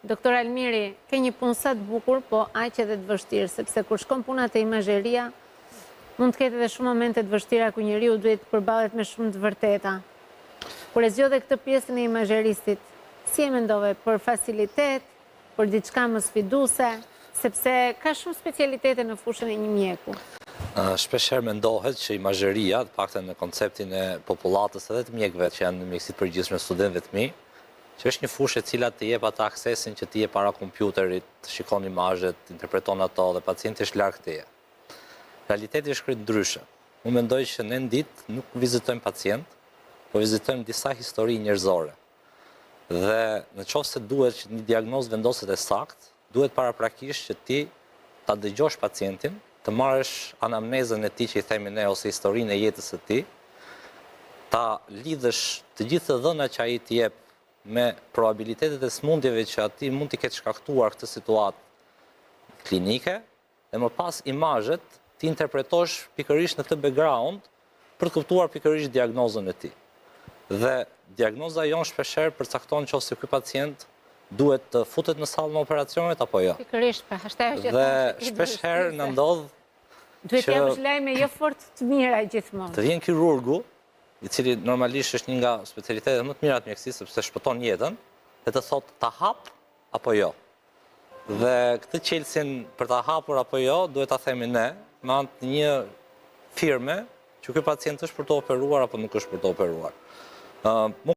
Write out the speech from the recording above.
Doktor Almiri, ke një punë sa të bukur, po aq edhe të vështirë, sepse kur shkon puna te imazheria, mund të ketë edhe shumë momente të vështira ku njeriu duhet të përballet me shumë të vërteta. Kur e zgjodhe këtë pjesën e imazheristit, si e mendove, për facilitet, për diçka më sfiduese, sepse ka shumë specialitete në fushën e një mjeku? Shpeshherë mendohet që imazheria, të paktën në konceptin e popullatës edhe të mjekëve që janë në mjekësitë përgjithshme studentëve të mi, që është një fushë e cila të jep ata aksesin që të jep para kompjuterit, të shikon imazhet, të interpreton ato dhe pacienti është larg teje. Realiteti është krejt ndryshe. Unë mendoj që ne në ditë nuk vizitojmë pacient, po vizitojmë disa histori njerëzore. Dhe në qoftë se duhet që një diagnozë vendoset e saktë, duhet paraprakisht që ti ta dëgjosh pacientin, të marrësh anamnezën e tij që i themi ne ose historinë e jetës së tij, ta lidhësh të gjithë dhënat që ai t'i jep me probabilitetet e smundjeve që ati mund t'i ketë shkaktuar këtë situatë klinike, dhe më pas imazhet ti interpretosh pikërisht në këtë background për të kuptuar pikërisht diagnozën e tij. Dhe diagnoza jonë shpeshherë përcakton nëse ky pacient duhet të futet në sallën e operacionit apo jo. Pikërisht, pra, është ajo që dhe shpeshherë na ndodh duhet japësh lajme jo fort të mira gjithmonë. Të vjen kirurgu, i cili normalisht është një nga specialitetet më të mira të mjekësisë sepse shpëton jetën, dhe të thotë ta hap apo jo. Dhe këtë qelsin për ta hapur apo jo, duhet ta themi ne, me anë të një firme që ky pacient është për të operuar apo nuk është për të operuar.